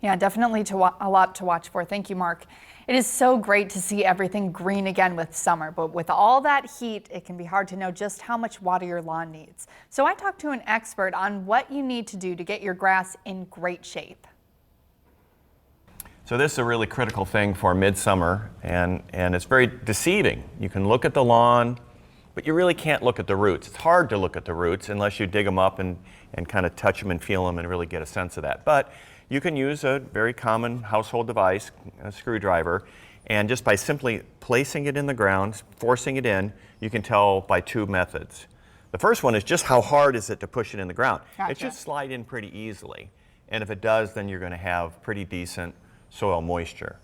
Yeah, definitely a lot to watch for. Thank you, Mark. It is so great to see everything green again with summer, but with all that heat, it can be hard to know just how much water your lawn needs. So I talked to an expert on what you need to do to get your grass in great shape. So this is a really critical thing for midsummer, and it's very deceiving. You can look at the lawn, but you really can't look at the roots. It's hard to look at the roots unless you dig them up and kind of touch them and feel them and really get a sense of that. But you can use a very common household device, a screwdriver, and just by simply placing it in the ground, forcing it in, you can tell by two methods. The first one is just how hard is it to push it in the ground. Gotcha. It should slide in pretty easily, and if it does, then you're going to have pretty decent soil moisture.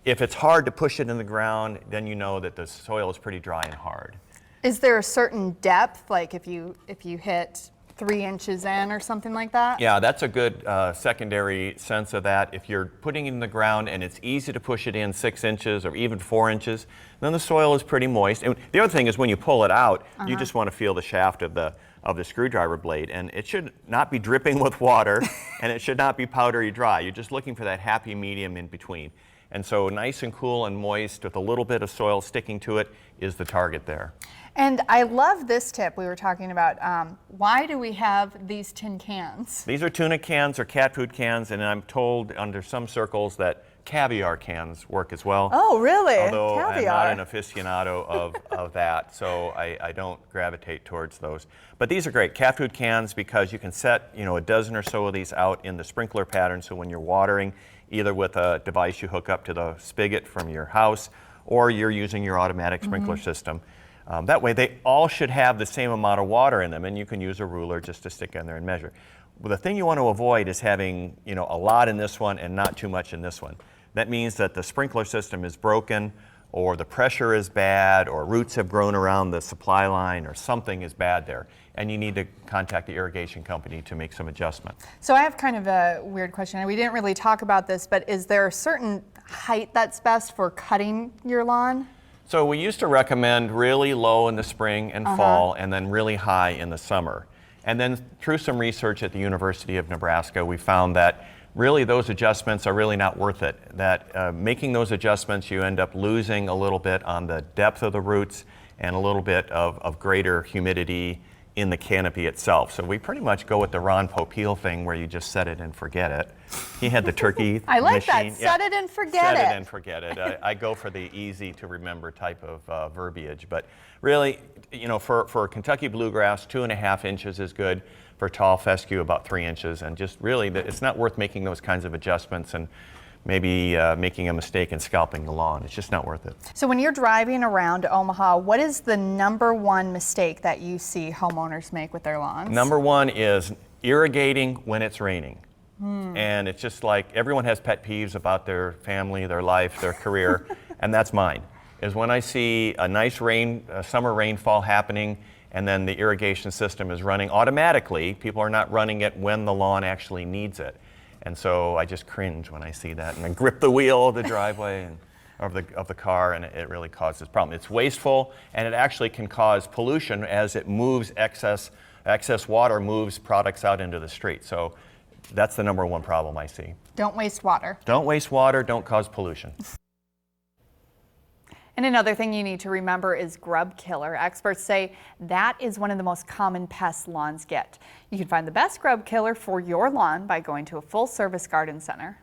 If it's hard to push it in the ground, then you know that the soil is pretty dry and hard. Is there a certain depth, like if you hit 3 inches in or something like that? Yeah, that's a good secondary sense of that. If you're putting it in the ground and it's easy to push it in 6 inches or even 4 inches, then the soil is pretty moist. And the other thing is when you pull it out, you just want to feel the shaft of the screwdriver blade, and it should not be dripping with water and it should not be powdery dry. You're just looking for that happy medium in between. And so nice and cool and moist with a little bit of soil sticking to it is the target there. And I love this tip we were talking about. Why do we have these tin cans? These are tuna cans or cat food cans, and I'm told under some circles that caviar cans work as well. Oh, really? Although Caviar. I'm not an aficionado of that, so I don't gravitate towards those. But these are great cat food cans because you can set a dozen or so of these out in the sprinkler pattern, so when you're watering, either with a device you hook up to the spigot from your house, or you're using your automatic sprinkler system. That way they all should have the same amount of water in them, and you can use a ruler just to stick in there and measure. Well, the thing you want to avoid is having a lot in this one and not too much in this one. That means that the sprinkler system is broken, or the pressure is bad, or roots have grown around the supply line, or something is bad there, and you need to contact the irrigation company to make some adjustment. So I have kind of a weird question. We didn't really talk about this, but is there a certain height that's best for cutting your lawn? So we used to recommend really low in the spring and fall, and then really high in the summer. And then through some research at the University of Nebraska, we found that really those adjustments are really not worth it. That making those adjustments, you end up losing a little bit on the depth of the roots and a little bit of greater humidity in the canopy itself. So we pretty much go with the Ron Popeil thing where you just set it and forget it. He had the turkey I like machine. that, set it and forget it. Set it and forget it. I go for the easy to remember type of verbiage, but really, for Kentucky bluegrass, 2.5 inches is good. For tall fescue, about 3 inches, and just really, it's not worth making those kinds of adjustments and maybe making a mistake and scalping the lawn. It's just not worth it. So when you're driving around Omaha, what is the #1 mistake that you see homeowners make with their lawns? Number one is irrigating when it's raining. And it's just like everyone has pet peeves about their family, their life, their career, and that's mine. Is when I see a nice summer rainfall happening and then the irrigation system is running automatically. People are not running it when the lawn actually needs it. And so I just cringe when I see that, and I grip the wheel of the driveway and of the car, and it really causes problem. It's wasteful, and it actually can cause pollution as it moves excess water moves products out into the street. So that's the #1 problem I see. Don't waste water. Don't waste water, don't cause pollution. And another thing you need to remember is grub killer. Experts say that is one of the most common pests lawns get. You can find the best grub killer for your lawn by going to a full-service garden center.